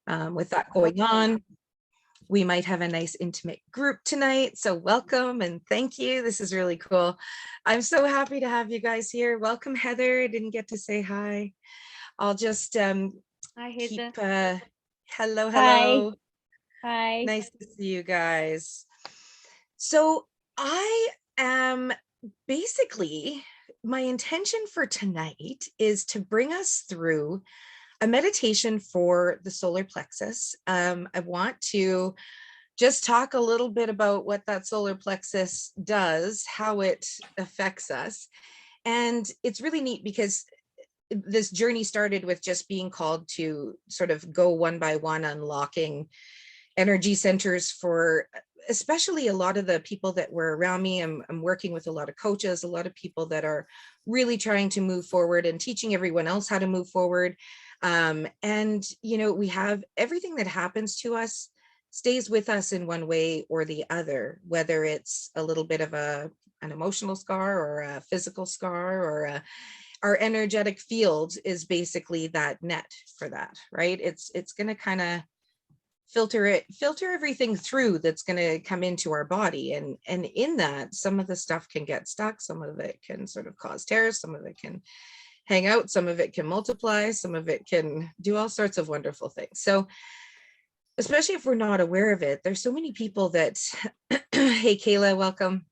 With that going on, we might have a nice intimate group tonight. So welcome and thank you. This is really cool. I'm so happy to have you guys here. Welcome, Heather. I didn't get to say hi. I'll just Hi, keep, Hazel. hello, Hi. hello. Hi. Nice to see you guys. So I am basically, my intention for tonight is to bring us through a meditation for the solar plexus. I want to just talk a little bit about what that solar plexus does, how it affects us. And it's really neat because this journey started with just being called to sort of go one by one, unlocking energy centers for especially a lot of the people that were around me. I'm working with a lot of coaches, a lot of people that are really trying to move forward and teaching everyone else how to move forward. And, you know, we have everything that happens to us stays with us in one way or the other, whether it's a little bit of an emotional scar or a physical scar or our energetic field is basically that net for that, right? It's going to kind of filter everything through that's going to come into our body, and in that some of the stuff can get stuck, some of it can sort of cause tears, some of it can hang out, some of it can multiply, some of it can do all sorts of wonderful things. So especially if we're not aware of it, there's so many people that hey Kayla, welcome.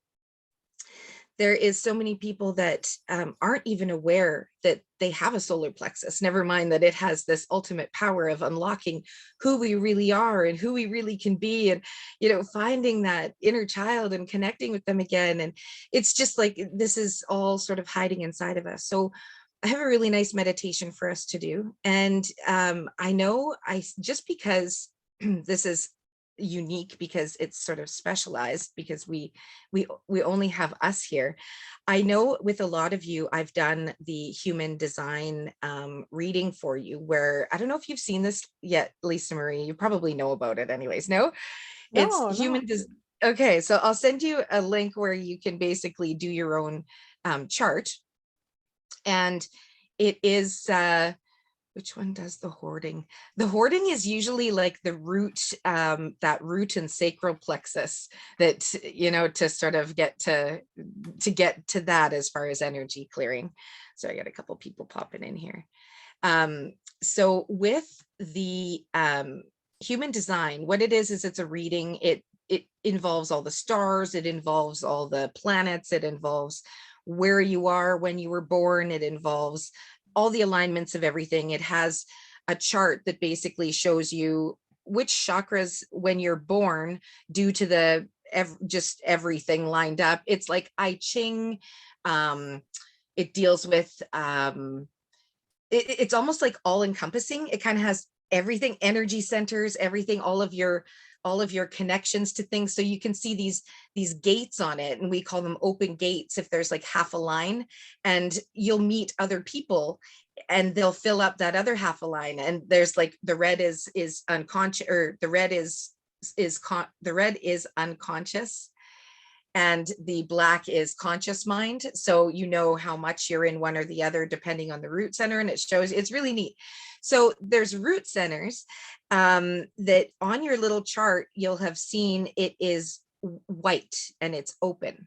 There is so many people that aren't even aware that they have a solar plexus, never mind that it has this ultimate power of unlocking who we really are and who we really can be, and you know, finding that inner child and connecting with them again. And it's just like this is all sort of hiding inside of us. So I have a really nice meditation for us to do. And I know I just because this is unique because it's sort of specialized because we only have us here. I know with a lot of you I've done the human design reading for you, where I don't know if you've seen this yet, Lisa Marie, you probably know about it anyways. No, it's No, no. okay, so I'll send you a link where you can basically do your own chart. And it is which one does the hoarding? The hoarding is usually like the root, that root and sacral plexus that, you know, to sort of get to that as far as energy clearing. So I got a couple people popping in here. So with the human design, what it is it's a reading. It involves all the stars, it involves all the planets, it involves where you are when you were born, it involves all the alignments of everything. It has a chart that basically shows you which chakras when you're born, due to the just everything lined up. It's like I Ching. It deals with it's almost like all encompassing. It kind of has everything, energy centers, everything, all of your connections to things. So you can see these gates on it, and we call them open gates if there's like half a line, and you'll meet other people and they'll fill up that other half a line. And there's like the red is unconscious, or the red is unconscious, and the black is conscious mind. So you know how much you're in one or the other depending on the root center, and it shows, it's really neat. So there's root centers that on your little chart you'll have seen it is white and it's open.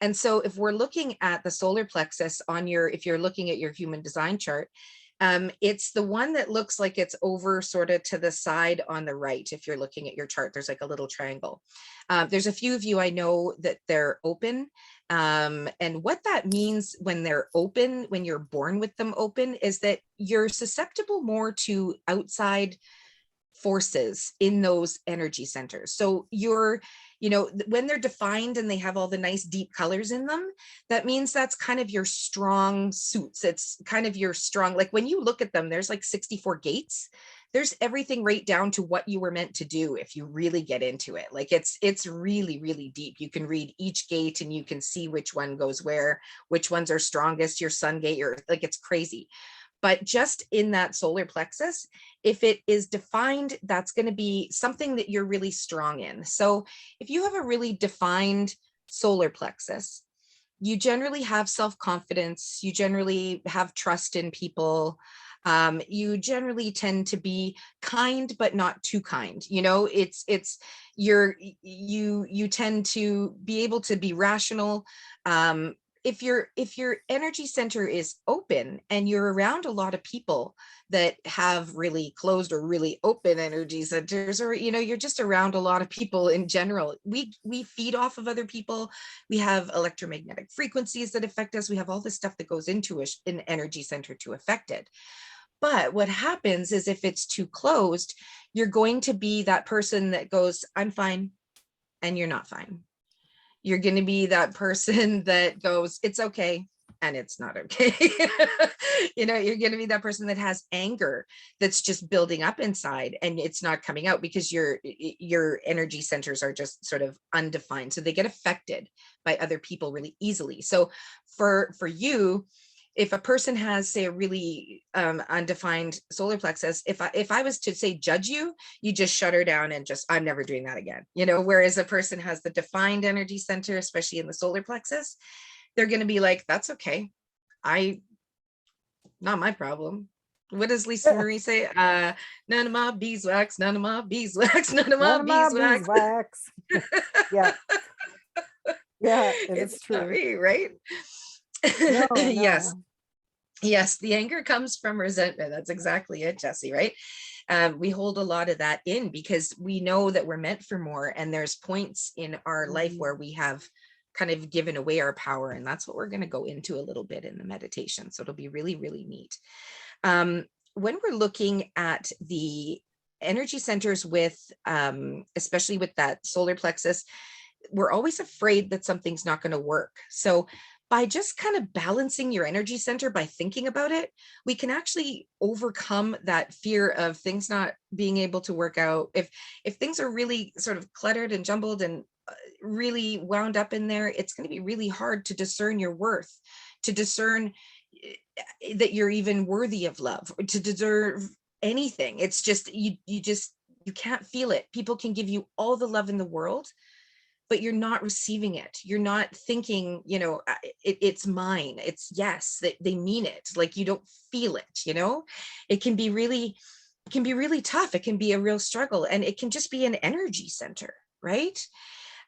And so if we're looking at the solar plexus on your, if you're looking at your human design chart, it's the one that looks like it's over sort of to the side on the right. If you're looking at your chart, there's like a little triangle. There's a few of you I know that they're open. And what that means when they're open, when you're born with them open, is that you're susceptible more to outside forces in those energy centers. So you're, you know, when they're defined and they have all the nice deep colors in them, that means that's kind of your strong suits. It's kind of your strong, like when you look at them, there's like 64 gates. There's everything right down to what you were meant to do if you really get into it. Like it's really, really deep. You can read each gate and you can see which one goes where, which ones are strongest, your sun gate, your, like it's crazy. But just in that solar plexus, if it is defined, that's going to be something that you're really strong in. So if you have a really defined solar plexus, you generally have self-confidence, you generally have trust in people. You generally tend to be kind, but not too kind. You tend to be able to be rational. If your energy center is open and you're around a lot of people that have really closed or really open energy centers, or you're just around a lot of people in general, we feed off of other people. We have electromagnetic frequencies that affect us. We have all this stuff that goes into an energy center to affect it. But what happens is if it's too closed, you're going to be that person that goes, I'm fine, and you're not fine. You're going to be that person that goes, it's okay, and it's not okay. You're going to be that person that has anger that's just building up inside and it's not coming out because your energy centers are just sort of undefined. So they get affected by other people really easily. So for you, if a person has, say, a really undefined solar plexus, if I was to say judge you, you just shut her down and just, I'm never doing that again. Whereas a person has the defined energy center, especially in the solar plexus, they're going to be like, that's okay. Not my problem. What does Lisa Marie say? None of my beeswax, none of my beeswax, none of my beeswax. Yeah. Yeah, it's true. Not me, right? No. Yes, the anger comes from resentment. That's exactly it, Jessie, right? We hold a lot of that in because we know that we're meant for more, and there's points in our life where we have kind of given away our power, and that's what we're going to go into a little bit in the meditation. So it'll be really, really neat. When we're looking at the energy centers with, especially with that solar plexus, we're always afraid that something's not going to work. So by just kind of balancing your energy center by thinking about it, we can actually overcome that fear of things not being able to work out. If things are really sort of cluttered and jumbled and really wound up in there, it's going to be really hard to discern your worth, to discern that you're even worthy of love, to deserve anything. It's just you can't feel it. People can give you all the love in the world, but you're not receiving it. You're not thinking, it's mine. It's yes, that they mean it. Like you don't feel it, it can be really tough. It can be a real struggle, and it can just be an energy center, right?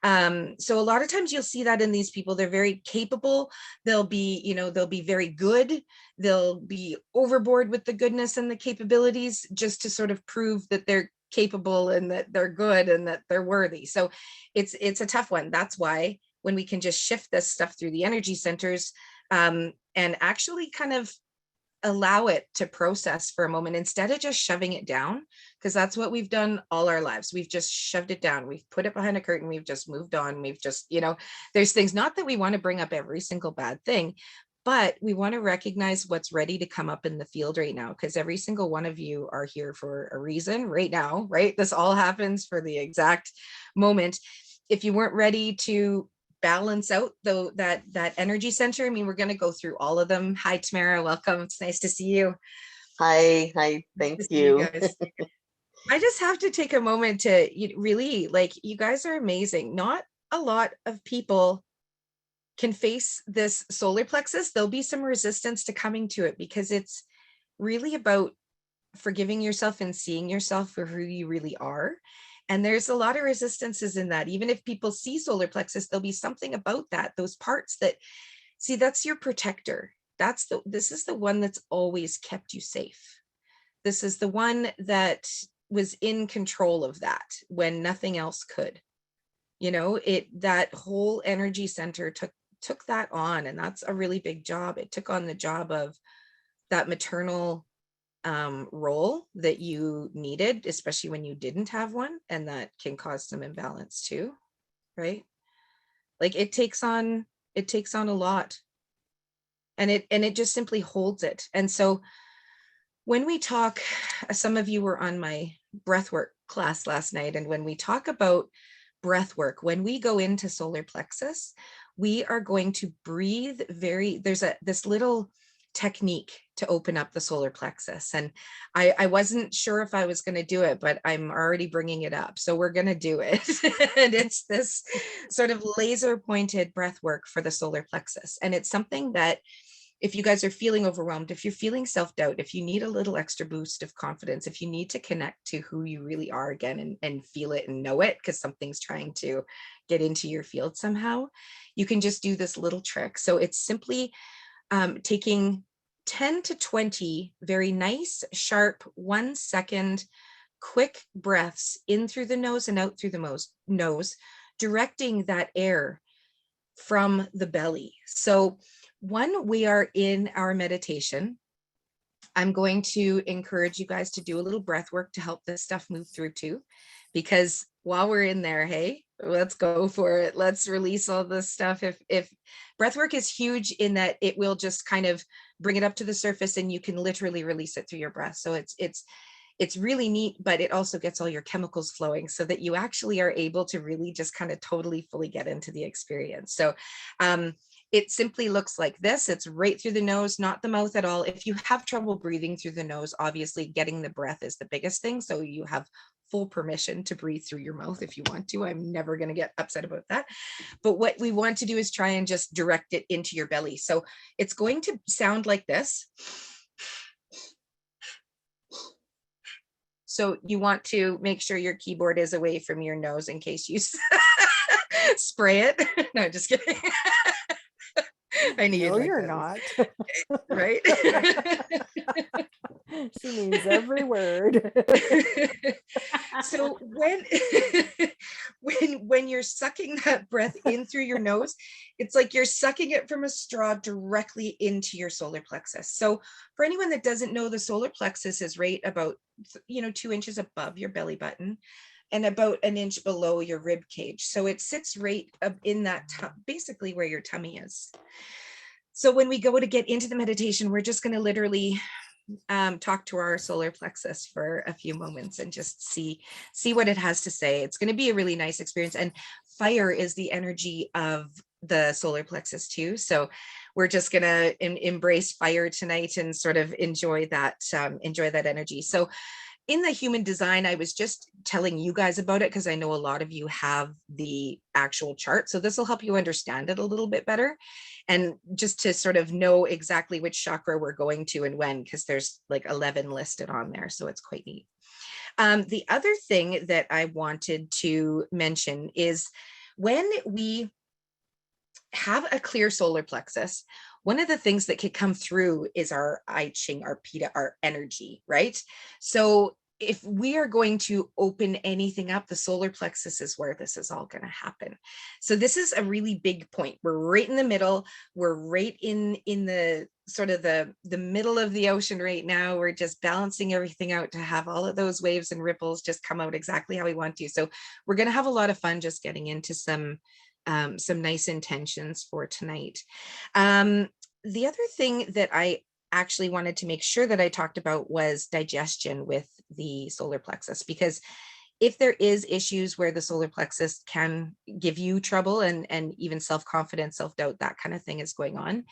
So a lot of times you'll see that in these people. They're very capable. They'll be very good. They'll be overboard with the goodness and the capabilities just to sort of prove that they're capable and that they're good and that they're worthy. So it's a tough one. That's why when we can just shift this stuff through the energy centers, and actually kind of allow it to process for a moment instead of just shoving it down, because that's what we've done all our lives. We've just shoved it down. We've put it behind a curtain. We've just moved on. We've just, there's things, not that we want to bring up every single bad thing, but we want to recognize what's ready to come up in the field right now, because every single one of you are here for a reason right now, right? This all happens for the exact moment. If you weren't ready to balance out that energy center, I mean, we're going to go through all of them. Hi, Tamara, welcome. It's nice to see you. Hi, thank you. Guys. I just have to take a moment to really, like, you guys are amazing. Not a lot of people can face this solar plexus. There'll be some resistance to coming to it because it's really about forgiving yourself and seeing yourself for who you really are. And there's a lot of resistances in that. Even if people see solar plexus, there'll be something about that, those parts that, see, that's your protector. This is the one that's always kept you safe. This is the one that was in control of that when nothing else could. That whole energy center took that on, and that's a really big job. It took on the job of that maternal role that you needed, especially when you didn't have one, and that can cause some imbalance too, right? Like it takes on a lot, and it just simply holds it. And so when we talk, some of you were on my breathwork class last night, and when we talk about breathwork, when we go into solar plexus, we are going to breathe there's this little technique to open up the solar plexus. And I wasn't sure if I was going to do it, but I'm already bringing it up. So we're going to do it. And it's this sort of laser pointed breath work for the solar plexus. And it's something that if you guys are feeling overwhelmed, if you're feeling self-doubt, if you need a little extra boost of confidence, if you need to connect to who you really are again and feel it and know it because something's trying to get into your field somehow, you can just do this little trick. So it's simply taking 10 to 20 very nice, sharp, 1 second, quick breaths in through the nose and out through the nose, directing that air from the belly. So when we are in our meditation, I'm going to encourage you guys to do a little breath work to help this stuff move through too, because while we're in there, hey, let's go for it. Let's release all this stuff. If breath work is huge in that it will just kind of bring it up to the surface and you can literally release it through your breath. So it's really neat, but it also gets all your chemicals flowing so that you actually are able to really just kind of totally fully get into the experience. So it simply looks like this. It's right through the nose, not the mouth at all. If you have trouble breathing through the nose, obviously getting the breath is the biggest thing. So you have full permission to breathe through your mouth if you want to. I'm never going to get upset about that. But what we want to do is try and just direct it into your belly. So it's going to sound like this. So you want to make sure your keyboard is away from your nose in case you spray it. No, just kidding. I need No, like you're this. not. Right? She means every word. So when you're sucking that breath in through your nose, it's like you're sucking it from a straw directly into your solar plexus. So for anyone that doesn't know, the solar plexus is right about 2 inches above your belly button and about an inch below your rib cage. So it sits right up in that basically where your tummy is. So when we go to get into the meditation, we're just going to literally talk to our solar plexus for a few moments and just see what it has to say. It's going to be a really nice experience. And fire is the energy of the solar plexus too. So we're just going to embrace fire tonight and sort of enjoy that energy. So in the human design, I was just telling you guys about it because I know a lot of you have the actual chart. So this will help you understand it a little bit better. And just to sort of know exactly which chakra we're going to and when, because there's like 11 listed on there. So it's quite neat. The other thing that I wanted to mention is when we have a clear solar plexus, one of the things that could come through is our I Ching, our Pita, our energy, right? So if we are going to open anything up, the solar plexus is where this is all going to happen. So this is a really big point. We're right in the middle. We're right in the sort of the middle of the ocean right now. We're just balancing everything out to have all of those waves and ripples just come out exactly how we want to. So we're going to have a lot of fun just getting into some nice intentions for tonight. The other thing that I actually wanted to make sure that I talked about was digestion with the solar plexus, because if there is issues where the solar plexus can give you trouble and even self-confidence, self-doubt, that kind of thing is going on,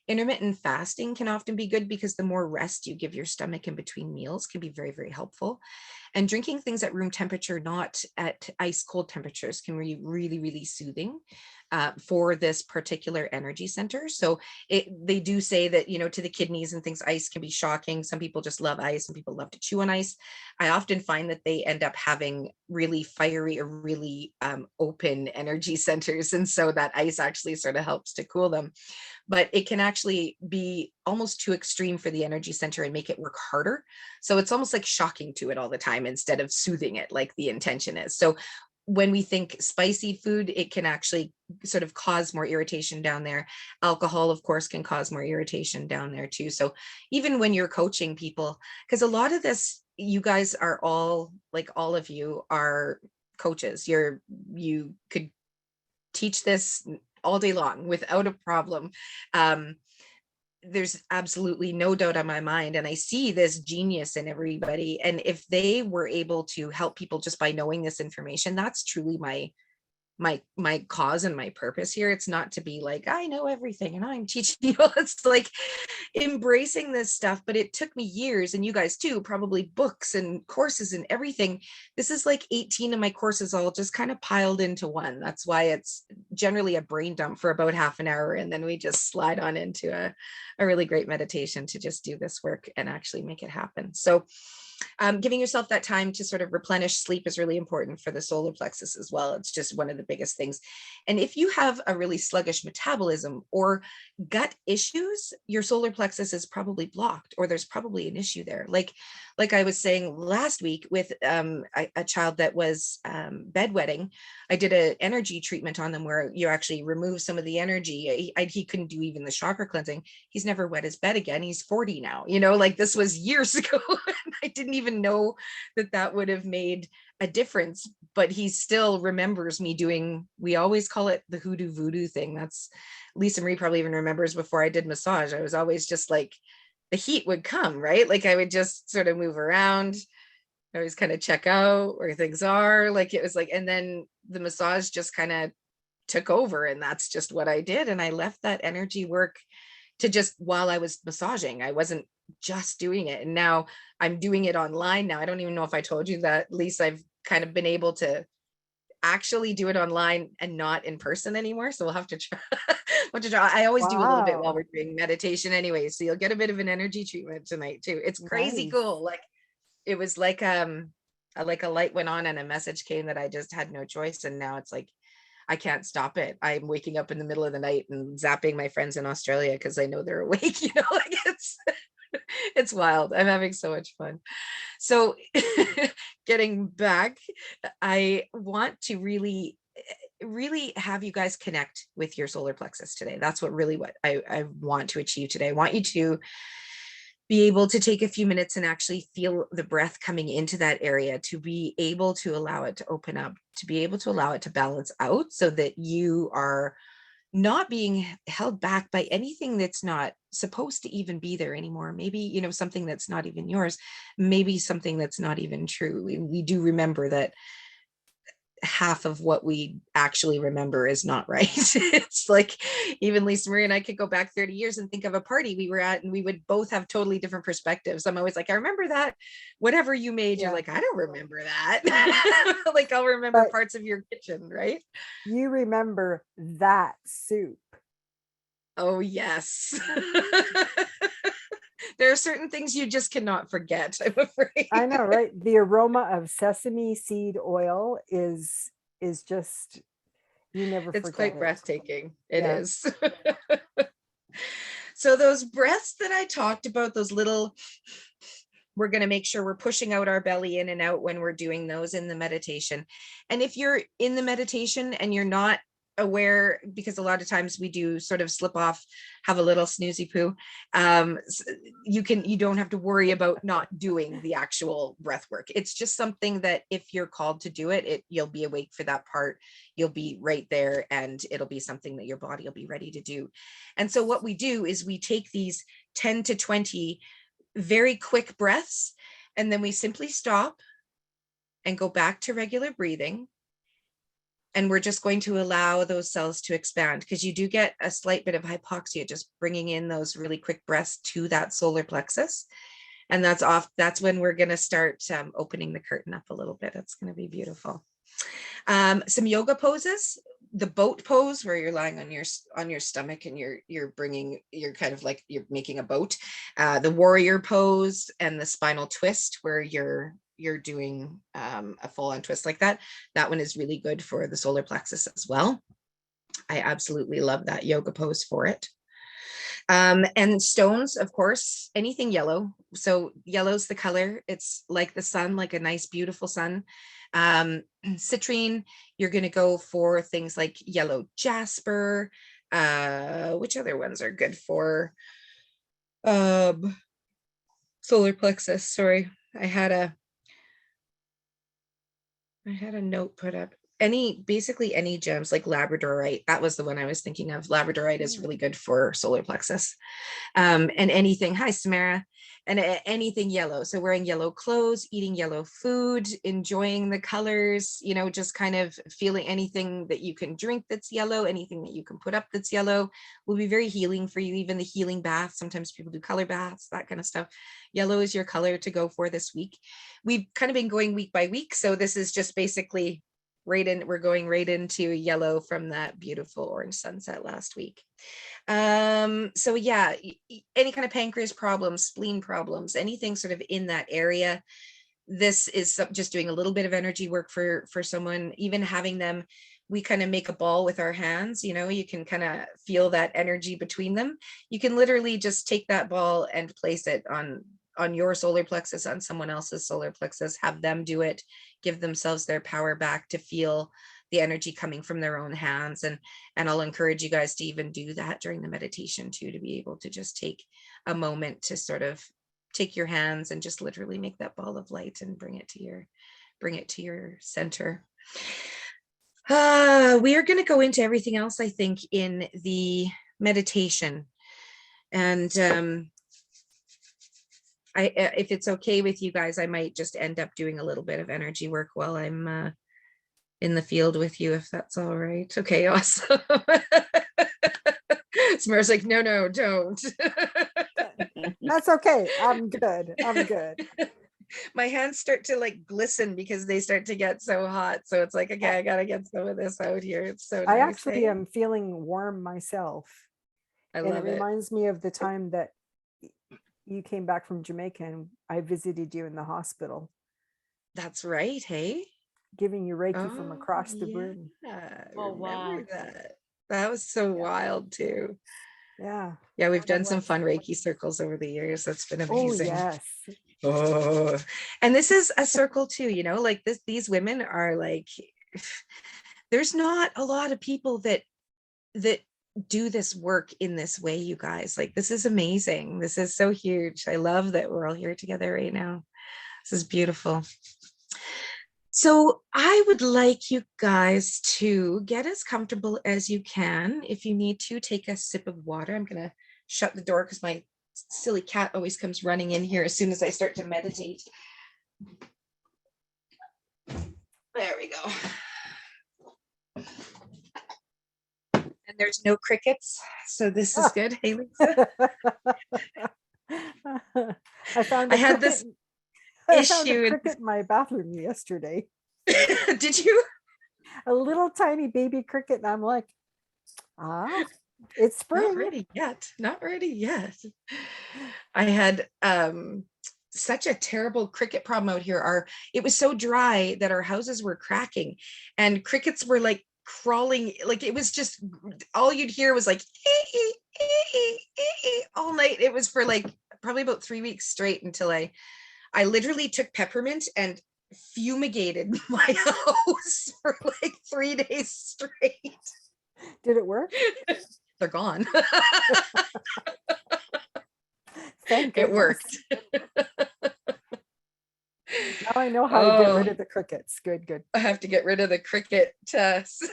intermittent fasting can often be good because the more rest you give your stomach in between meals can be very, very helpful. And drinking things at room temperature, not at ice cold temperatures, can be really, really soothing for this particular energy center. So they do say that, to the kidneys and things, ice can be shocking. Some people just love ice. Some people love to chew on ice. I often find that they end up having really fiery or really open energy centers. And so that ice actually sort of helps to cool them. But it can actually be almost too extreme for the energy center and make it work harder. So it's almost like shocking to it all the time instead of soothing it like the intention is. So when we think spicy food, it can actually sort of cause more irritation down there. Alcohol, of course, can cause more irritation down there too. So even when you're coaching people, because a lot of this, you guys are all, like all of you are coaches. You could teach this all day long without a problem. There's absolutely no doubt on my mind. And I see this genius in everybody. And if they were able to help people just by knowing this information, that's truly my my cause and my purpose here. It's not to be like, I know everything and I'm teaching you all. It's like embracing this stuff, but it took me years, and you guys too, probably books and courses and everything. This is like 18 of my courses all just kind of piled into one. That's why it's generally a brain dump for about half an hour, and then we just slide on into a really great meditation to just do this work and actually make it happen. So giving yourself that time to sort of replenish sleep is really important for the solar plexus as well. It's just one of the biggest things. And if you have a really sluggish metabolism or gut issues, your solar plexus is probably blocked, or there's probably an issue there. Like I was saying last week with a child that was bedwetting, I did an energy treatment on them where you actually remove some of the energy. He couldn't do even the chakra cleansing. He's never wet his bed again. He's 40 now, like this was years ago. I didn't even know that would have made a difference, but he still remembers me doing, we always call it the hoodoo voodoo thing. That's Lisa Marie probably even remembers. Before I did massage, I was always just like, the heat would come, right? Like I would just sort of move around. I always kind of check out where things are. Like it was like, and then the massage just kind of took over, and that's just what I did. And I left that energy work to just while I was massaging. I wasn't just doing it. And now I'm doing it online now. I don't even know if I told you that, Lisa. I've kind of been able to actually do it online and not in person anymore. So we'll have to try. I always do a little bit while we're doing meditation anyway. So you'll get a bit of an energy treatment tonight too. It's crazy cool. Like it was like a light went on and a message came that I just had no choice. And now it's like, I can't stop it. I'm waking up in the middle of the night and zapping my friends in Australia because I know they're awake, like it's wild. I'm having so much fun. So getting back, I want to really have you guys connect with your solar plexus today. That's what I want to achieve today. I want you to be able to take a few minutes and actually feel the breath coming into that area, to be able to allow it to open up, to be able to allow it to balance out so that you are not being held back by anything that's not supposed to even be there anymore. Maybe, something that's not even yours, maybe something that's not even true. We do remember that half of what we actually remember is not right. It's like even Lisa Marie and I could go back 30 years and think of a party we were at, and we would both have totally different perspectives. I'm always like, I remember that, whatever you made. You're like, I don't remember that. Like I'll remember parts of your kitchen, right? You remember that soup. Oh yes. There are certain things you just cannot forget, I'm afraid. I know, right? The aroma of sesame seed oil is just, you never forget it. It's quite breathtaking. It is. So those breaths that I talked about, those little, we're going to make sure we're pushing out our belly in and out when we're doing those in the meditation. And if you're in the meditation and you're not aware, because a lot of times we do sort of slip off, have a little snoozy poo, you don't have to worry about not doing the actual breath work. It's just something that if you're called to do it, you'll be awake for that part. You'll be right there, and it'll be something that your body will be ready to do. And so what we do is we take these 10 to 20 very quick breaths, and then we simply stop and go back to regular breathing. And we're just going to allow those cells to expand, because you do get a slight bit of hypoxia just bringing in those really quick breaths to that solar plexus. And that's when we're going to start opening the curtain up a little bit. It's going to be beautiful. Some yoga poses, the boat pose where you're lying on your stomach and you're kind of like you're making a boat, the warrior pose, and the spinal twist where you're doing a full-on twist like that. That one is really good for the solar plexus as well. I absolutely love that yoga pose for it. And stones, of course, anything yellow. So yellow's the color. It's like the sun, like a nice, beautiful sun. Citrine, you're going to go for things like yellow jasper. Which other ones are good for solar plexus? Sorry, I had a note put up. Basically any gems like labradorite. That was the one I was thinking of. Labradorite is really good for solar plexus. And anything, hi Samara, and anything yellow. So wearing yellow clothes, eating yellow food, enjoying the colors, you know, just kind of feeling anything that you can drink that's yellow, anything that you can put up that's yellow will be very healing for you. Even the healing bath, sometimes people do color baths, that kind of stuff. Yellow is your color to go for this week. We've kind of been going week by week, so this is just basically we're going right into yellow from that beautiful orange sunset last week. So yeah, any kind of pancreas problems, spleen problems, anything sort of in that area, this is just doing a little bit of energy work for someone. Even having them, we kind of make a ball with our hands, you know, you can kind of feel that energy between them. You can literally just take that ball and place it on your solar plexus, on someone else's solar plexus, have them do it, give themselves their power back to feel the energy coming from their own hands. And I'll encourage you guys to even do that during the meditation too, to be able to just take a moment to sort of take your hands and just literally make that ball of light and bring it to your center. We are going to go into everything else, I think, in the meditation. And if it's okay with you guys, I might just end up doing a little bit of energy work while I'm in the field with you, if that's all right. Okay, awesome. Smur's like, no, don't. That's okay. I'm good. My hands start to like glisten because they start to get so hot. So it's like, okay, I gotta get some of this out here. It's so I nice. actually am feeling warm myself. I and love it reminds me of the time that you came back from Jamaica and I visited you in the hospital. That's right. Hey, giving you Reiki from across the room. Yeah, Oh, wow. That was so wild too. Yeah. Yeah, we've done some fun Reiki circles over the years. That's been amazing. Oh, yes. Oh, and this is a circle too, you know, like these women are like, there's not a lot of people that do this work in this way, you guys. Like, this is amazing. This is so huge. I love that we're all here together right now. This is beautiful. So I would like you guys to get as comfortable as you can. If you need to, take a sip of water. I'm going to shut the door because my silly cat always comes running in here as soon as I start to meditate. There we go. And there's no crickets, so this is good. Hey, Lisa. I found I had this issue cricket in my bathroom yesterday. Did you? A little tiny baby cricket, and I'm like, it's spring. Not ready yet. I had such a terrible cricket problem out here. It was so dry that our houses were cracking, and crickets were like crawling. Like, it was just, all you'd hear was like all night. It was for like probably about 3 weeks straight, until I literally took peppermint and fumigated my house for like 3 days straight. Did it work? They're gone. Thank goodness. It worked. Now I know how to get rid of the crickets. Good. I have to get rid of the cricket test.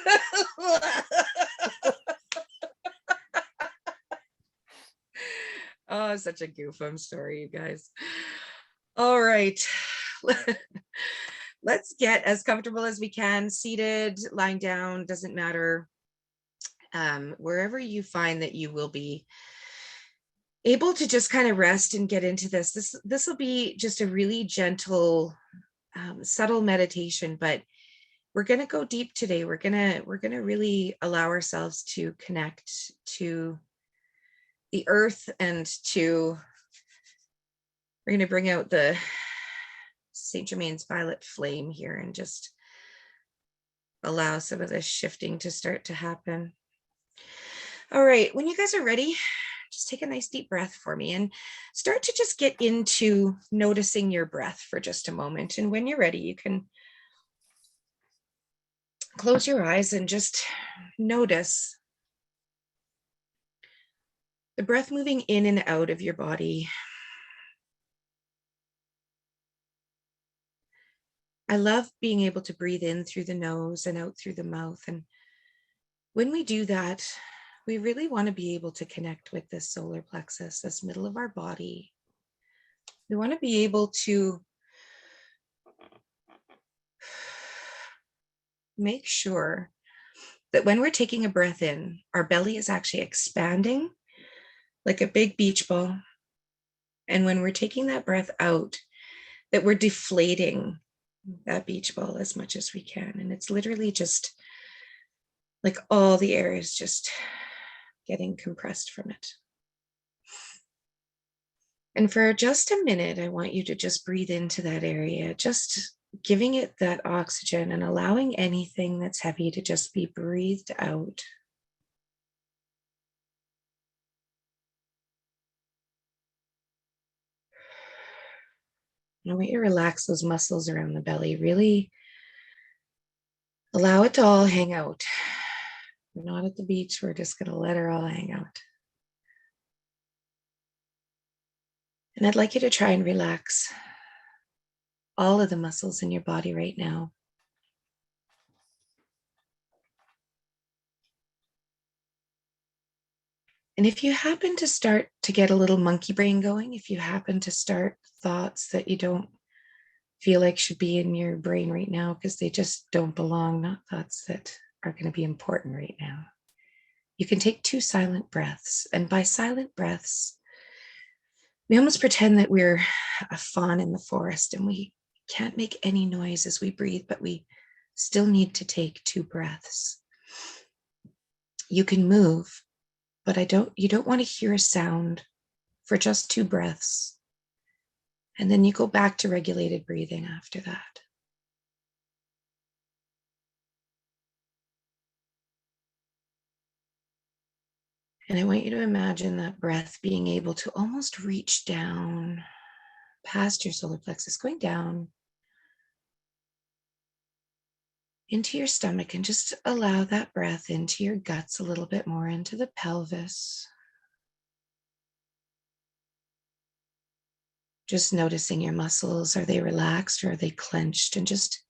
Oh, such a goof. I'm sorry, you guys. All right. Let's get as comfortable as we can, seated, lying down, doesn't matter. Wherever you find that you will be able to just kind of rest and get into this will be just a really gentle, subtle meditation, but we're going to go deep today. We're going to really allow ourselves to connect to the earth, and we're going to bring out the Saint Germain's violet flame here and just allow some of this shifting to start to happen. All right, when you guys are ready, just take a nice deep breath for me and start to just get into noticing your breath for just a moment. And when you're ready, you can close your eyes and just notice the breath moving in and out of your body. I love being able to breathe in through the nose and out through the mouth. And when we do that, we really want to be able to connect with this solar plexus, this middle of our body, we want to be able to make sure that when we're taking a breath in, our belly is actually expanding like a big beach ball. And when we're taking that breath out, that we're deflating that beach ball as much as we can. And it's literally just like all the air is just getting compressed from it. And for just a minute, I want you to just breathe into that area, just giving it that oxygen and allowing anything that's heavy to just be breathed out. I want you to relax those muscles around the belly. Really allow it to all hang out. We're not at the beach. We're just going to let her all hang out. And I'd like you to try and relax all of the muscles in your body right now. And if you happen to start to get a little monkey brain going, if you happen to start thoughts that you don't feel like should be in your brain right now because they just don't belong, not thoughts that are going to be important right now, you can take 2 silent breaths. And by silent breaths, we almost pretend that we're a fawn in the forest and we can't make any noise as we breathe, but we still need to take 2 breaths. You can move, but you don't want to hear a sound for just 2 breaths. And then you go back to regulated breathing after that. And I want you to imagine that breath being able to almost reach down past your solar plexus, going down into your stomach, and just allow that breath into your guts a little bit more, into the pelvis. Just noticing your muscles. Are they relaxed or are they clenched? And just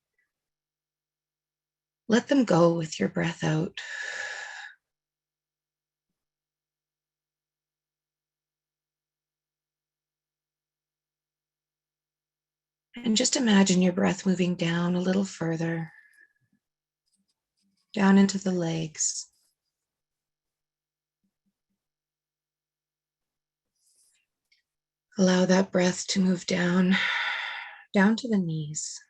let them go with your breath out. And just imagine your breath moving down a little further, down into the legs. Allow that breath to move down to the knees.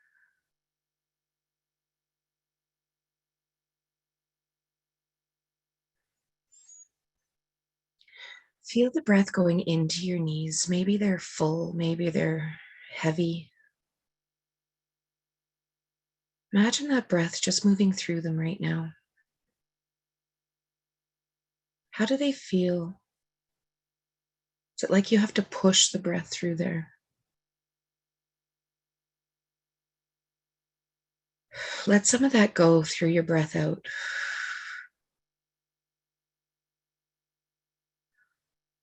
Feel the breath going into your knees. Maybe they're full, maybe they're heavy. Imagine that breath just moving through them right now. How do they feel? Is it like you have to push the breath through there? Let some of that go through your breath out.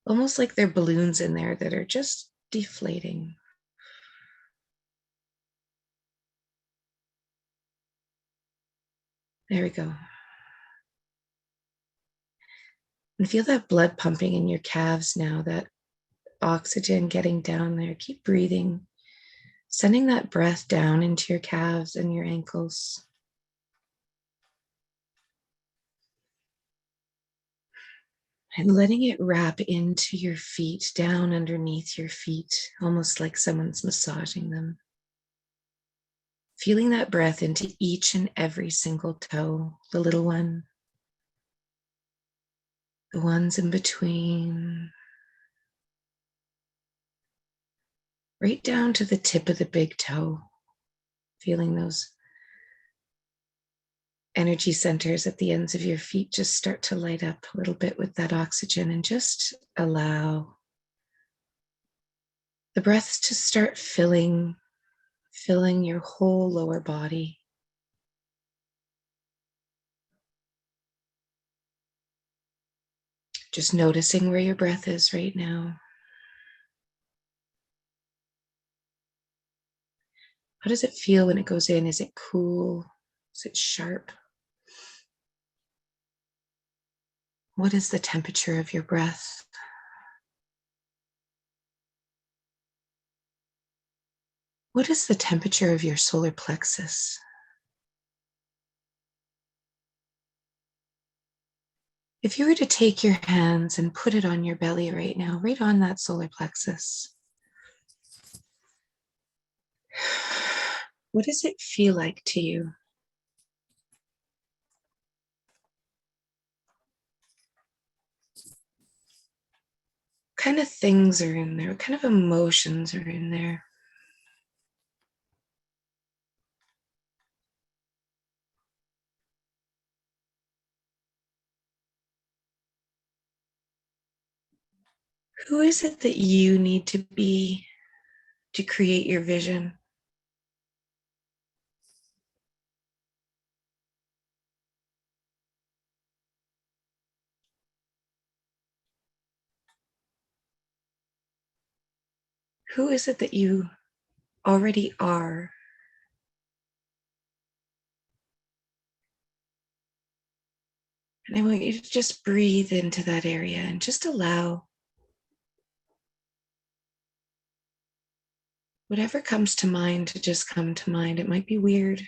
Almost like there are balloons in there that are just deflating. There we go. And feel that blood pumping in your calves now, that oxygen getting down there. Keep breathing, sending that breath down into your calves and your ankles. And letting it wrap into your feet, down underneath your feet, almost like someone's massaging them. Feeling that breath into each and every single toe, the little one, the ones in between, right down to the tip of the big toe, feeling those energy centers at the ends of your feet just start to light up a little bit with that oxygen, and just allow the breath to start filling your whole lower body. Just noticing where your breath is right now. How does it feel when it goes in? Is it cool? Is it sharp? What is the temperature of your breath? What is the temperature of your solar plexus? If you were to take your hands and put it on your belly right now, right on that solar plexus, what does it feel like to you? What kind of things are in there? What kind of emotions are in there? Who is it that you need to be to create your vision? Who is it that you already are? And I want you to just breathe into that area and just allow whatever comes to mind to just come to mind. It might be weird.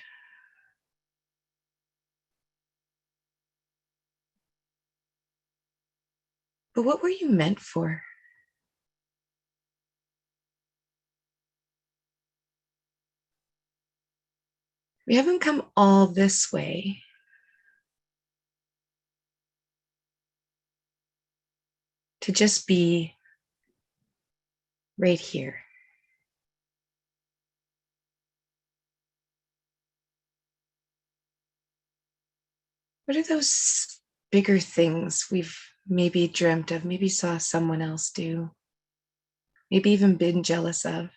But what were you meant for? We haven't come all this way to just be right here. What are those bigger things we've maybe dreamt of, maybe saw someone else do, maybe even been jealous of?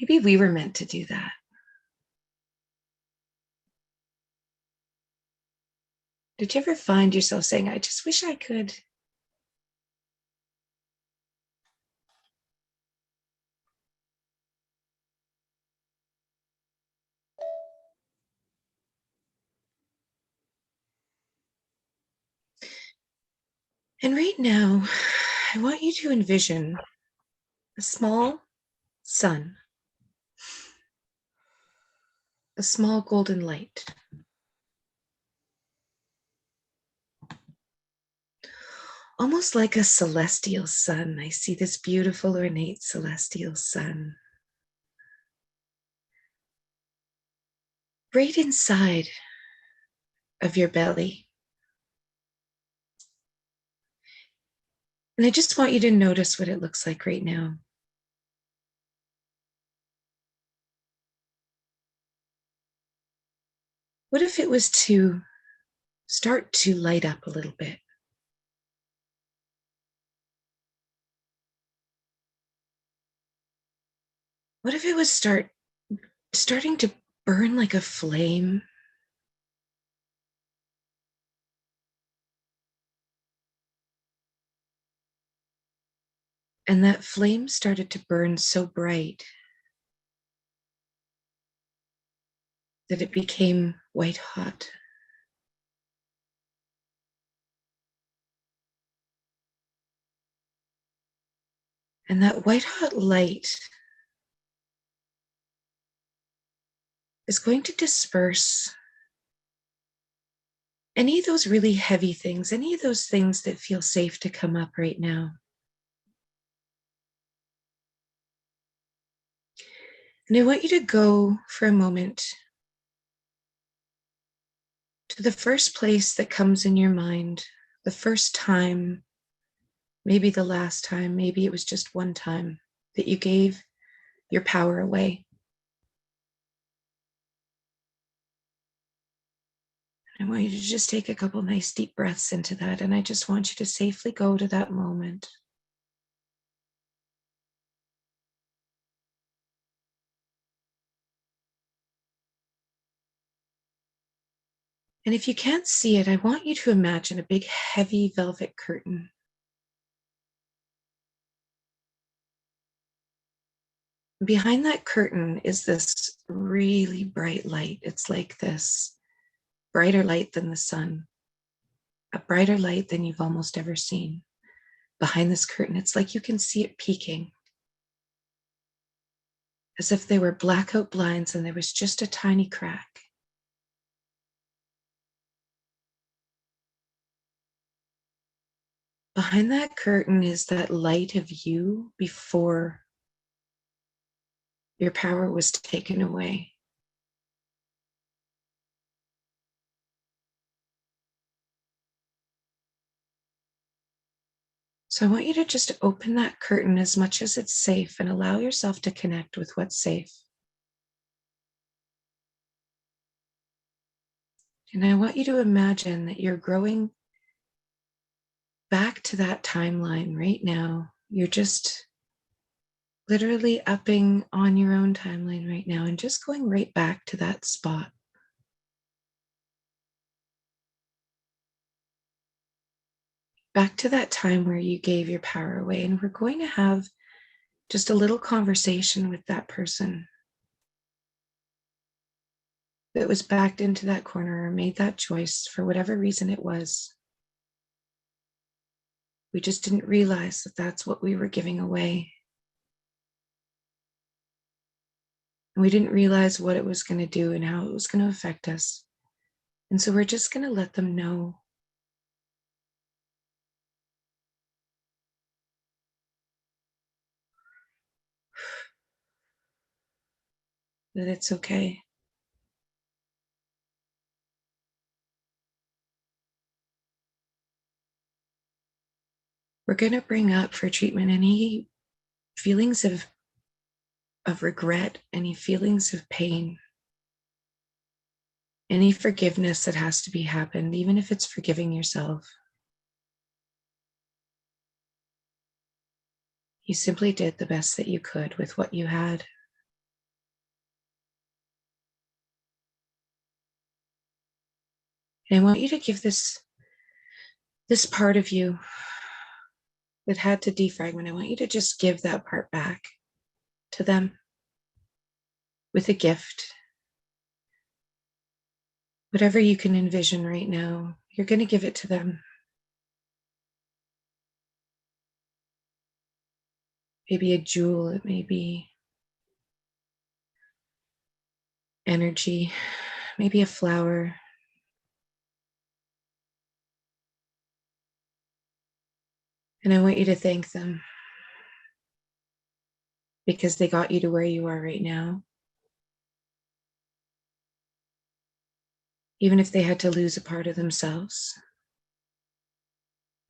Maybe we were meant to do that. Did you ever find yourself saying, I just wish I could? And right now, I want you to envision a small sun, a small golden light. Almost like a celestial sun. I see this beautiful, ornate celestial sun. Right inside of your belly. And I just want you to notice what it looks like right now. What if it was to start to light up a little bit? What if it was starting to burn like a flame? And that flame started to burn so bright that it became white hot. And that white hot light is going to disperse any of those really heavy things, any of those things that feel safe to come up right now. And I want you to go for a moment to the first place that comes in your mind, the first time, maybe the last time, maybe it was just one time that you gave your power away. I want you to just take a couple nice deep breaths into that, and I just want you to safely go to that moment. And if you can't see it, I want you to imagine a big, heavy velvet curtain. Behind that curtain is this really bright light. It's like this brighter light than the sun, a brighter light than you've almost ever seen. behind this curtain. It's like you can see it peeking, as if they were blackout blinds and there was just a tiny crack. Behind that curtain is that light of you before your power was taken away. So I want you to just open that curtain as much as it's safe and allow yourself to connect with what's safe. And I want you to imagine that you're growing back to that timeline right now. You're just literally upping on your own timeline right now and just going right back to that spot. Back to that time where you gave your power away. And we're going to have just a little conversation with that person that was backed into that corner or made that choice for whatever reason it was. We just didn't realize that that's what we were giving away. And we didn't realize what it was going to do and how it was going to affect us. And so we're just going to let them know that it's okay. We're going to bring up for treatment any feelings of regret, any feelings of pain, any forgiveness that has to be happened, even if it's forgiving yourself. You simply did the best that you could with what you had. And I want you to give this part of you that had to defragment, I want you to just give that part back to them with a gift. Whatever you can envision right now, you're going to give it to them. Maybe a jewel, it may be energy, maybe a flower. And I want you to thank them because they got you to where you are right now. Even if they had to lose a part of themselves,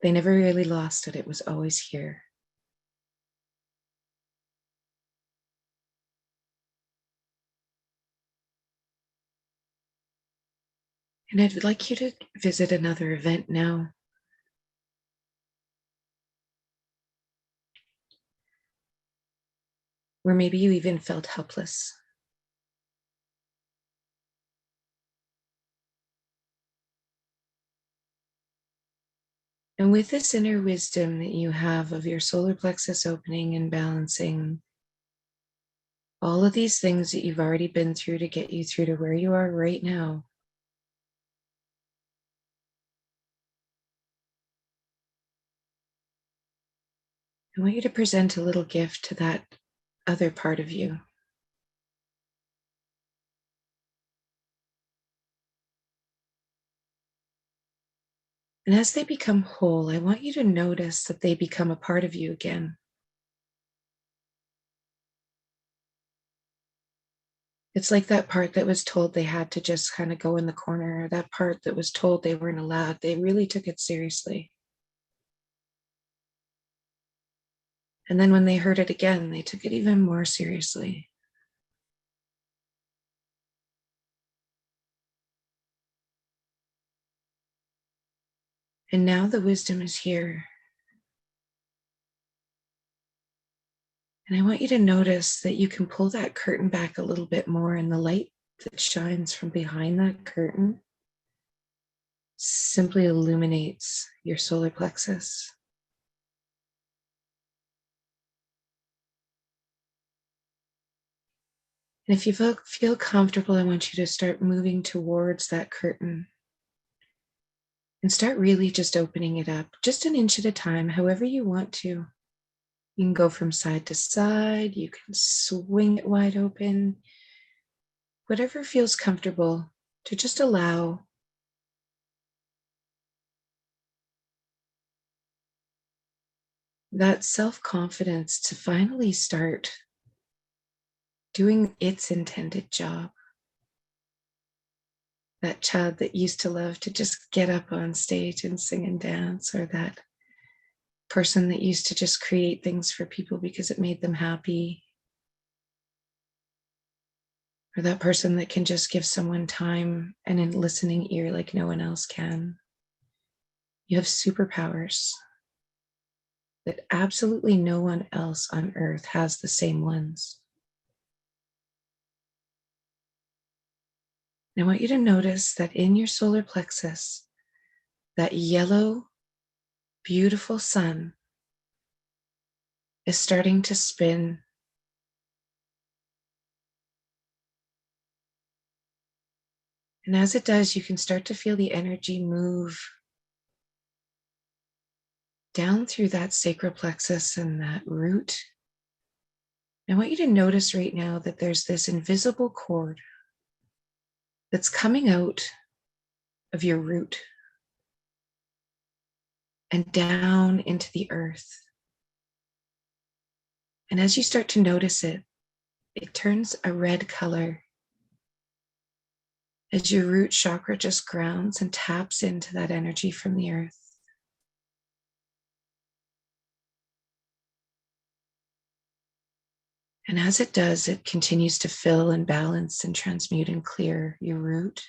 they never really lost it. It was always here. And I'd like you to visit another event now. Where maybe you even felt helpless. And with this inner wisdom that you have of your solar plexus opening and balancing, all of these things that you've already been through to get you through to where you are right now, I want you to present a little gift to that other part of you. And as they become whole, I want you to notice that they become a part of you again. It's like that part that was told they had to just kind of go in the corner, or that part that was told they weren't allowed. They really took it seriously. And then when they heard it again, they took it even more seriously. And now the wisdom is here. And I want you to notice that you can pull that curtain back a little bit more, and the light that shines from behind that curtain simply illuminates your solar plexus. And if you feel comfortable, I want you to start moving towards that curtain And start really just opening it up, just an inch at a time, however you want to. You can go from side to side, you can swing it wide open, whatever feels comfortable, to just allow that self-confidence to finally start doing its intended job. That child that used to love to just get up on stage and sing and dance, or that person that used to just create things for people because it made them happy, or that person that can just give someone time and a listening ear like no one else can. You have superpowers that absolutely no one else on earth has the same ones. And I want you to notice that in your solar plexus, that yellow, beautiful sun is starting to spin. And as it does, you can start to feel the energy move down through that sacral plexus and that root. I want you to notice right now that there's this invisible cord that's coming out of your root and down into the earth. And as you start to notice it, it turns a red color as your root chakra just grounds and taps into that energy from the earth. And as it does, it continues to fill and balance and transmute and clear your root.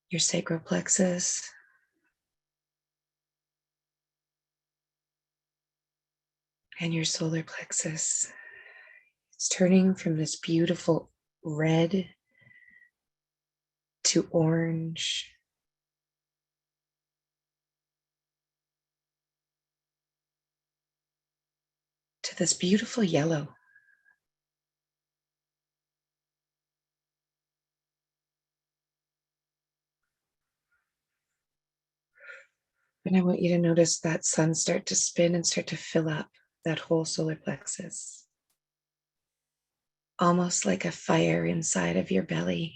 Your sacral plexus, and your solar plexus. It's turning from this beautiful red to orange to this beautiful yellow. And I want you to notice that sun start to spin and start to fill up that whole solar plexus, almost like a fire inside of your belly.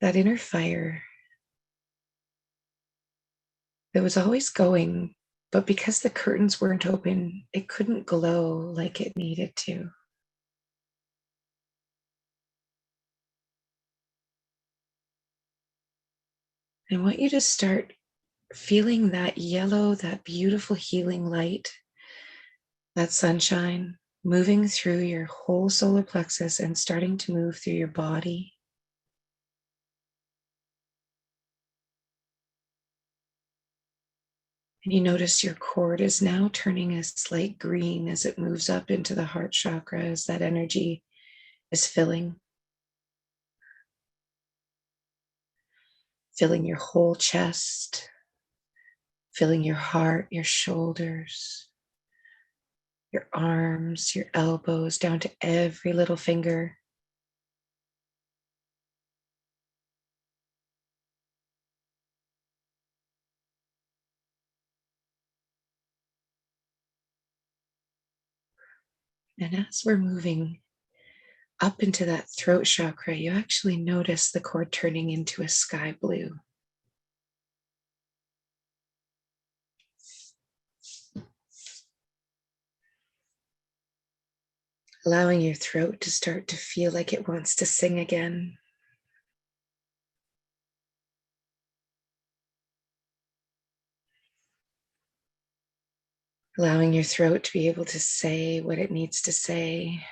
That inner fire that was always going, but because the curtains weren't open, it couldn't glow like it needed to. I want you to start feeling that yellow, that beautiful healing light, that sunshine moving through your whole solar plexus and starting to move through your body. And you notice your cord is now turning a slight green as it moves up into the heart chakra, as that energy is filling your whole chest, filling your heart, your shoulders, your arms, your elbows, down to every little finger. And as we're moving up into that throat chakra, you actually notice the cord turning into a sky blue. Allowing your throat to start to feel like it wants to sing again. Allowing your throat to be able to say what it needs to say.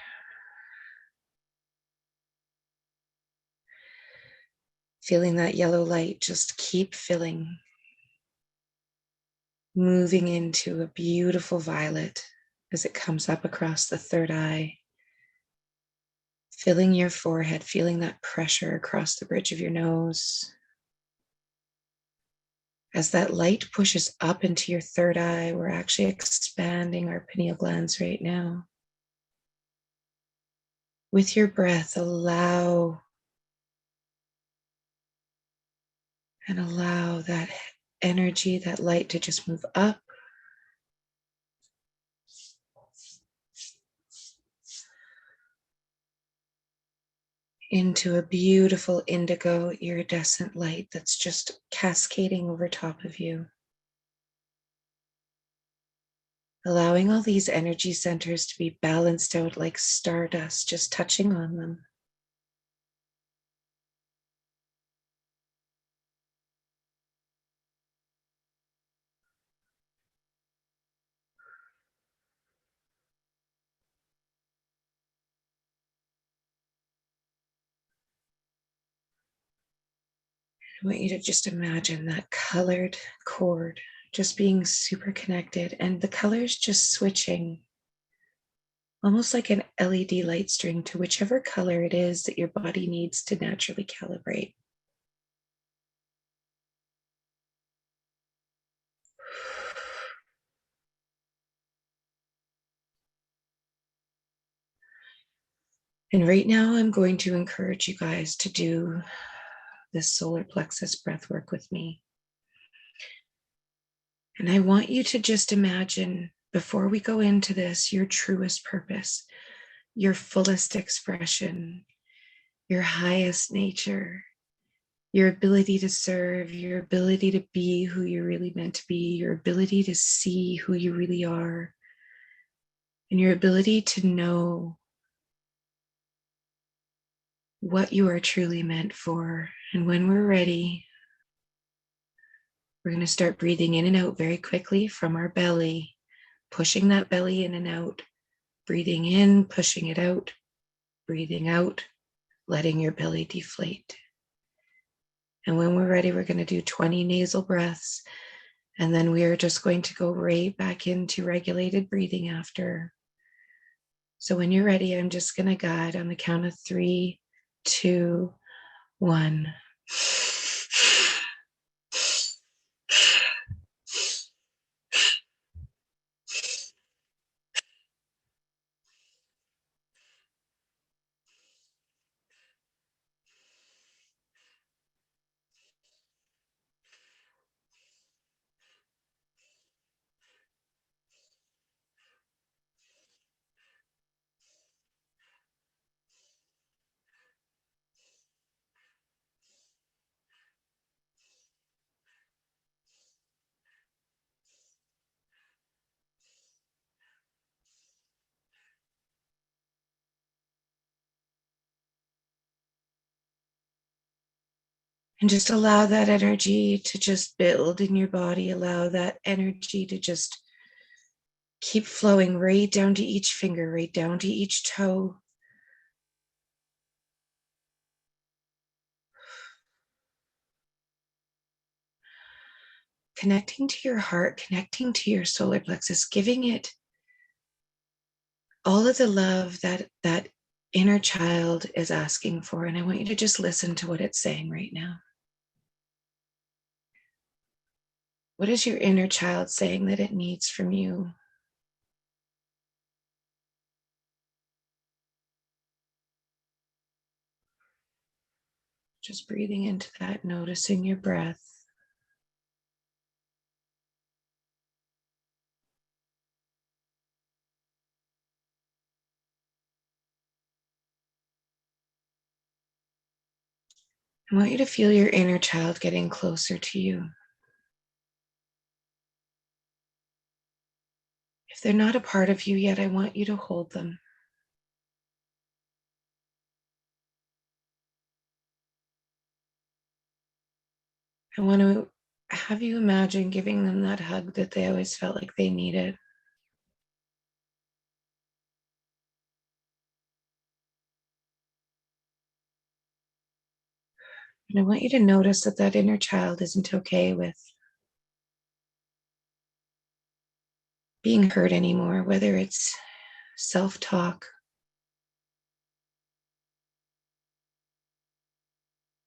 Feeling that yellow light just keep filling, moving into a beautiful violet as it comes up across the third eye, filling your forehead, feeling that pressure across the bridge of your nose. As that light pushes up into your third eye, we're actually expanding our pineal glands right now. With your breath, allow that energy, that light to just move up into a beautiful indigo iridescent light that's just cascading over top of you. Allowing all these energy centers to be balanced out like stardust, just touching on them. I want you to just imagine that colored cord just being super connected and the colors just switching, almost like an LED light string to whichever color it is that your body needs to naturally calibrate. And right now, I'm going to encourage you guys to do this solar plexus breath work with me. And I want you to just imagine, before we go into this, your truest purpose, your fullest expression, your highest nature, your ability to serve, your ability to be who you're really meant to be, your ability to see who you really are, and your ability to know what you are truly meant for. And when we're ready, we're going to start breathing in and out very quickly from our belly, pushing that belly in and out, breathing in, pushing it out, breathing out, letting your belly deflate. And when we're ready, we're going to do 20 nasal breaths. And then we are just going to go right back into regulated breathing after. So when you're ready, I'm just going to guide on the count of 3, 2, 1. And just allow that energy to just build in your body. Allow that energy to just keep flowing right down to each finger, right down to each toe. Connecting to your heart, connecting to your solar plexus, giving it all of the love that that inner child is asking for. And I want you to just listen to what it's saying right now. What is your inner child saying that it needs from you? Just breathing into that, noticing your breath. I want you to feel your inner child getting closer to you. If they're not a part of you yet, I want you to hold them. I want to have you imagine giving them that hug that they always felt like they needed. And I want you to notice that that inner child isn't okay with being hurt anymore, whether it's self-talk,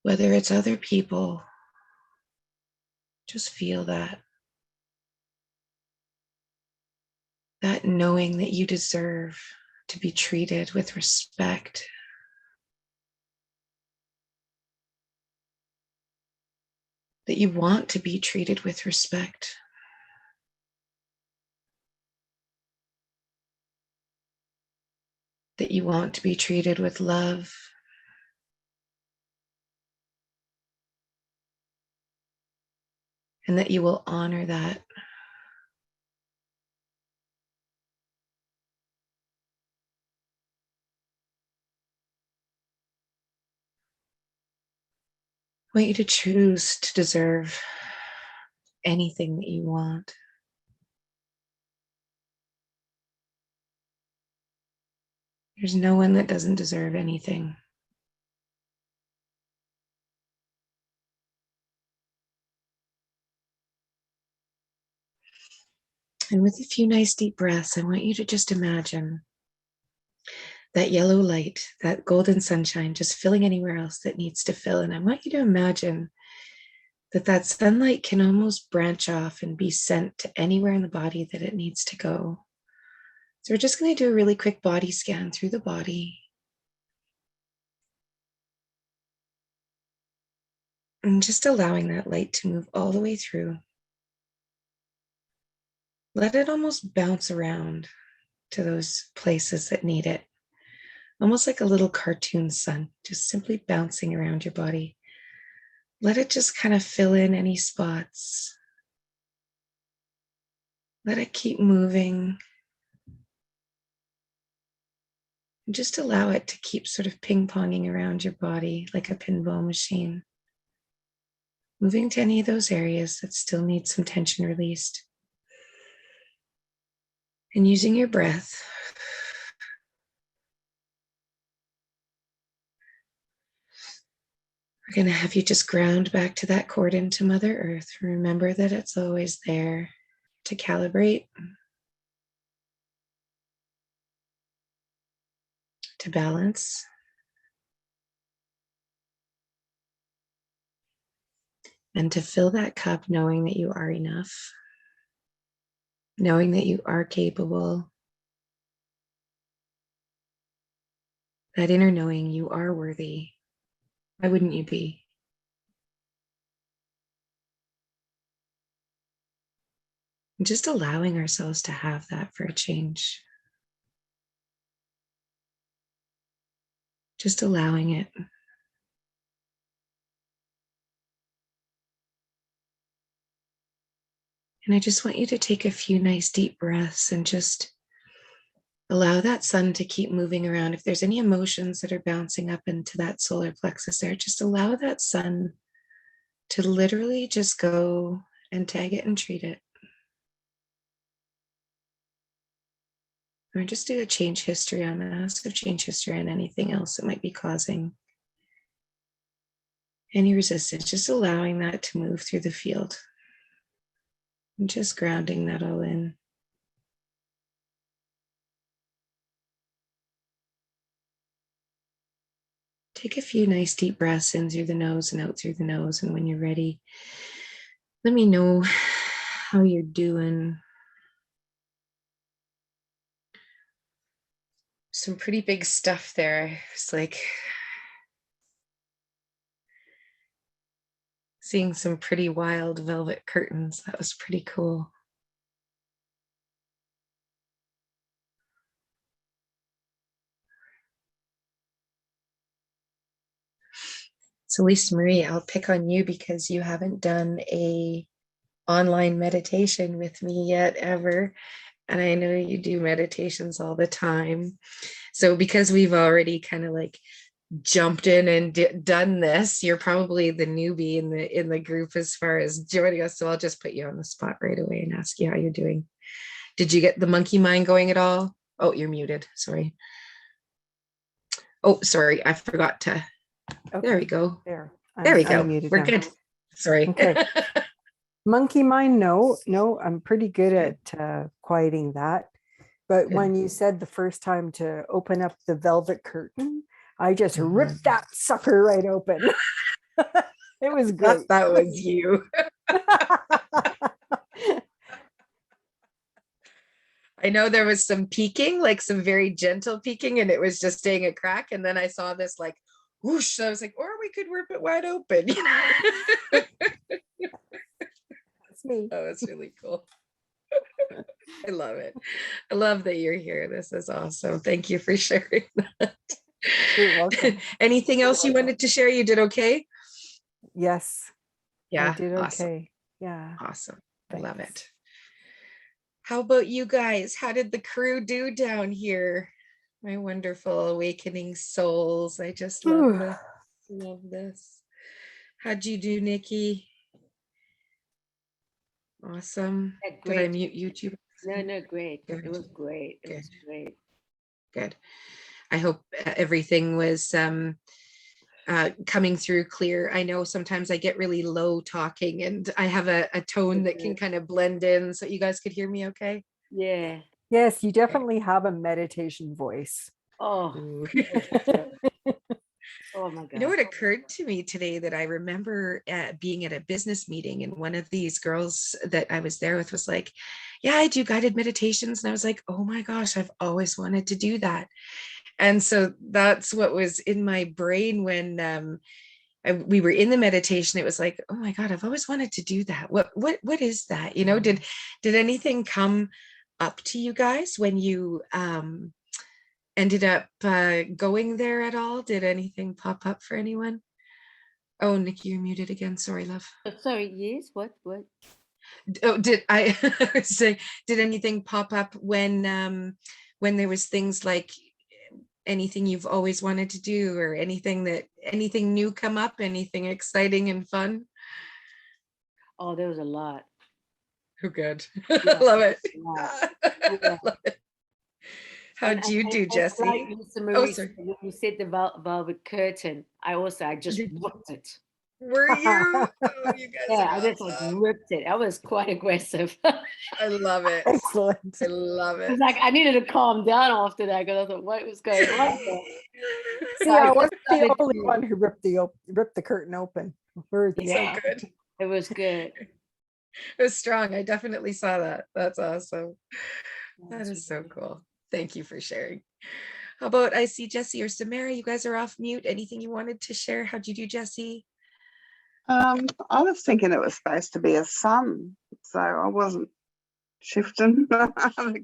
whether it's other people Just feel that. That knowing that you deserve to be treated with respect. That you want to be treated with respect. That you want to be treated with love. And that you will honor that. I want you to choose to deserve anything that you want. There's no one that doesn't deserve anything. And with a few nice deep breaths, I want you to just imagine that yellow light, that golden sunshine, just filling anywhere else that needs to fill. And I want you to imagine that that sunlight can almost branch off and be sent to anywhere in the body that it needs to go. So we're just going to do a really quick body scan through the body. And just allowing that light to move all the way through. Let it almost bounce around to those places that need it. Almost like a little cartoon sun, just simply bouncing around your body. Let it just kind of fill in any spots. Let it keep moving. And just allow it to keep sort of ping-ponging around your body like a pinball machine. Moving to any of those areas that still need some tension released. And using your breath, we're going to have you just ground back to that cord into Mother Earth. Remember that it's always there to calibrate, to balance. And to fill that cup knowing that you are enough, knowing that you are capable, that inner knowing you are worthy. Why wouldn't you be? And just allowing ourselves to have that for a change. Just allowing it. And I just want you to take a few nice deep breaths and just allow that sun to keep moving around. If there's any emotions that are bouncing up into that solar plexus there, just allow that sun to literally just go and tag it and treat it. Or just do a change history on that, so change history on anything else that might be causing any resistance, just allowing that to move through the field. And just grounding that all in. Take a few nice deep breaths in through the nose and out through the nose. And when you're ready, let me know how you're doing. Some pretty big stuff there. It's like seeing some pretty wild velvet curtains. That was pretty cool. So Lisa Marie, I'll pick on you because you haven't done a online meditation with me yet ever. And I know you do meditations all the time. So because we've already kind of like jumped in and done this, you're probably the newbie in the group as far as joining us. So I'll just put you on the spot right away and ask you how you're doing. Did you get the monkey mind going at all? Oh, you're muted. Sorry. Oh, sorry. I forgot to. Okay. There we go. There we go. We're good. Sorry. Okay. Monkey mind, no, I'm pretty good at quieting that. But good. When you said the first time to open up the velvet curtain, I just ripped that sucker right open. It was great. That was you. I know there was some peeking, like some very gentle peeking, and it was just staying a crack. And then I saw this like whoosh. So I was like, or we could rip it wide open. That's me. Oh, that's really cool. I love it. I love that you're here. This is awesome. Thank you for sharing that. You're welcome. Anything else you wanted to share? You did okay? Yes, I Yeah, did awesome. okay. Yeah. Awesome. I love Thanks. it. How about you guys? How did the crew do down here? My wonderful awakening souls. I just love this. Love this. How'd you do, Nikki? Awesome. Yeah, Did I great. mute YouTube? No, great. Good. It was great. It Good. was great. Good. I hope everything was coming through clear. I know sometimes I get really low talking and I have a tone that can kind of blend in. So you guys could hear me okay? Yeah. Yes, you definitely have a meditation voice. Oh, Ooh. oh my God. You know what occurred to me today that I remember being at a business meeting and one of these girls that I was there with was like, yeah, I do guided meditations. And I was like, oh my gosh, I've always wanted to do that. And so that's what was in my brain when we were in the meditation. It was like, oh my God, I've always wanted to do that. What is that? You know, did anything come up to you guys when you ended up going there at all? Did anything pop up for anyone? Oh, Nikki, you're muted again. Sorry, love. Sorry, yes, what? Oh, did I say, did anything pop up when there was things like anything you've always wanted to do or anything new come up, anything exciting and fun? Oh, there was a lot. Oh, good. Yeah, Love it. Yeah. Love it. How'd you do, Jessie? Like Mr. Oh, Marie, sorry. when you said the velvet curtain, I just ripped it. Were you? Oh, you guys Yeah, are I just like ripped it. I was quite aggressive. I love it. Excellent. I love it. It's like I needed to calm down after that because I thought, what was going on there? See, I wasn't the only one who ripped the curtain open. Yeah, So good. it was good. It was strong. I definitely saw that. That's awesome. That is so cool. Thank you for sharing. How about, I see Jessie or Samara, you guys are off mute. Anything you wanted to share? How'd you do, Jessie? I was thinking it was supposed to be a sun, so I wasn't shifting the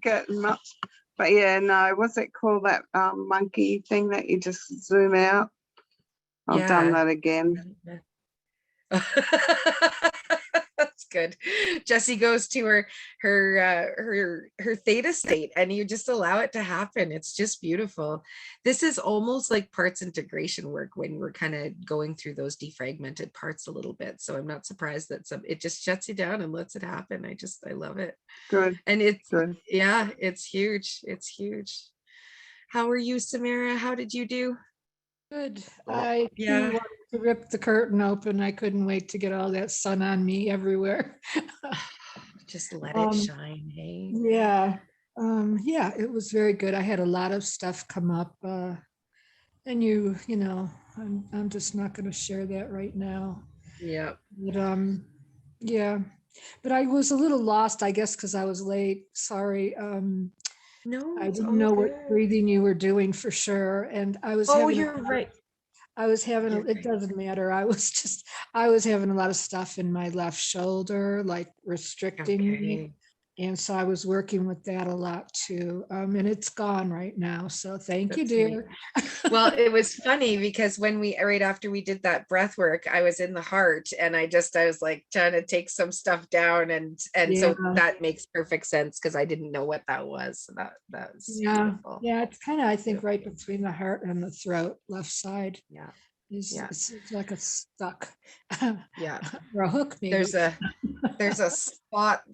curtain much. But yeah, no, what's it called, that monkey thing that you just zoom out? I've done that again. That's good. Jessie goes to her theta state and you just allow it to happen. It's just beautiful. This is almost like parts integration work when we're kind of going through those defragmented parts a little bit. So I'm not surprised that it just shuts you down and lets it happen. I love it. Good. And it's good. Yeah, it's huge. It's huge. How are you, Samara? How did you do? Good. I too wanted to rip the curtain open. I couldn't wait to get all that sun on me everywhere. Just let it shine, hey? Yeah. Yeah, it was very good. I had a lot of stuff come up. And you know, I'm just not going to share that right now. Yeah. But yeah. But I was a little lost, I guess, because I was late. Sorry. No, I didn't know what breathing you were doing for sure. And I was having you're right. I was having, it doesn't matter. I was having a lot of stuff in my left shoulder, like restricting me. And so I was working with that a lot too. And it's gone right now. So thank you, dear. Well, it was funny because right after we did that breath work, I was in the heart and I was like trying to take some stuff down and so that makes perfect sense because I didn't know what that was. So that was beautiful. Yeah, it's kind of, I think, right between the heart and the throat, left side. Yeah. It's like a stuck. Yeah. Or a hook, maybe. There's a spot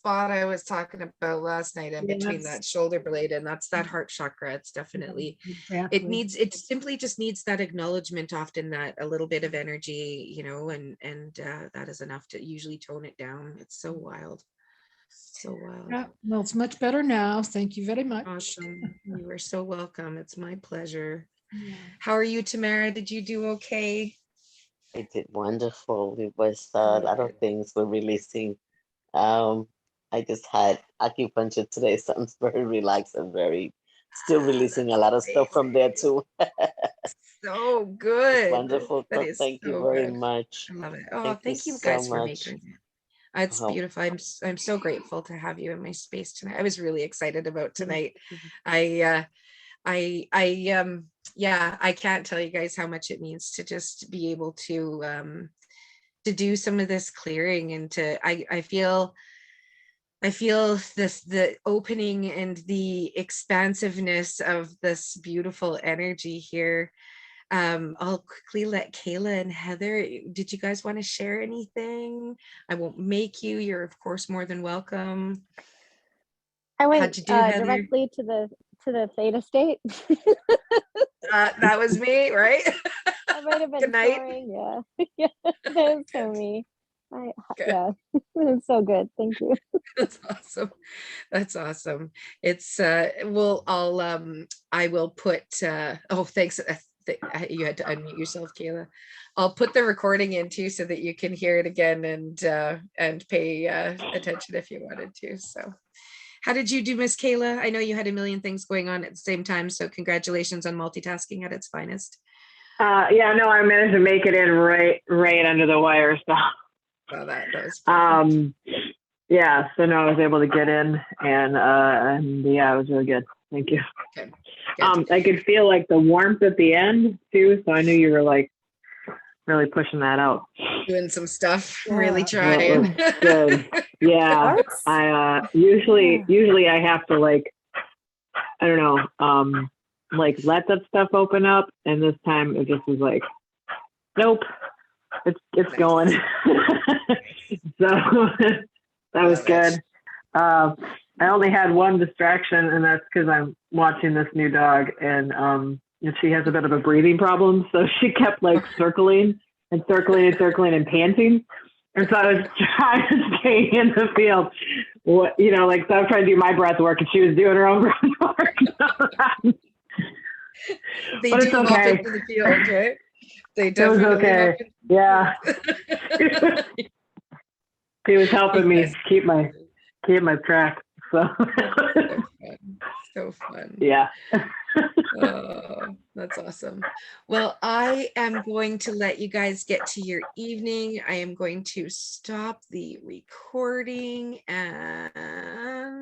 I was talking about last night in between that shoulder blade, and that's that heart chakra. It's definitely it simply just needs that acknowledgement, often that a little bit of energy, you know, and that is enough to usually tone it down. It's so wild. So wild. Yeah, well, it's much better now. Thank you very much. Awesome. You are so welcome. It's my pleasure. Yeah. How are you, Tamara? Did you do okay? I did wonderful. It was a lot of Good. things were releasing. Um, I just had acupuncture today, so I'm very relaxed and very still releasing a That's lot of stuff from there amazing. too. So It's good. wonderful. That So is thank you so very good. much. I love it. Oh, Thank you thank you so guys for much. making it. It's Oh, beautiful. I'm so grateful to have you in my space tonight. I was really excited about mhm, tonight. mhm. I yeah, I can't tell you guys how much it means to just be able to do some of this clearing and I feel this the opening and the expansiveness of this beautiful energy here. I'll quickly let Kayla and Heather, did you guys want to share anything? I won't make you. You're of course more than welcome. I How'd went you do, Heather? directly to the theta state. That was me, right? I might have Good been night. snoring. Yeah, yeah, that was so Good. me. Good. Yeah, it was so good. Thank you. That's awesome. That's awesome. It's well, I will put oh, thanks. You had to unmute yourself, Kayla. I'll put the recording in too so that you can hear it again and pay attention if you wanted to. So how did you do, Miss Kayla? I know you had a million things going on at the same time, so congratulations on multitasking at its finest. Yeah, no, I managed to make it in right under the wire. So, Oh, that was perfect. yeah, so no, I was able to get in and yeah, it was really good. Thank you. Good. Good. I could feel like the warmth at the end too, so I knew you were like really pushing that out. Doing some stuff, Yeah. really That trying. was good. Yeah. Arts? I usually Yeah. I have to like, I don't know, like let that stuff open up, and this time it just was like, nope, it's going. So that was Love it. good. I only had one distraction, and that's because I'm watching this new dog, and she has a bit of a breathing problem, so she kept like circling and circling and circling and panting. And so I was trying to stay in the field. What, you know, like, so I was trying to do my breath work and she was doing her own breath work. They But do it's hop okay. into the field, right? They It was definitely okay. hop into Yeah. the field. He was helping You me guys- keep my track. So so fun. So fun. yeah. Oh, that's awesome. Well, I am going to let you guys get to your evening. I am going to stop the recording and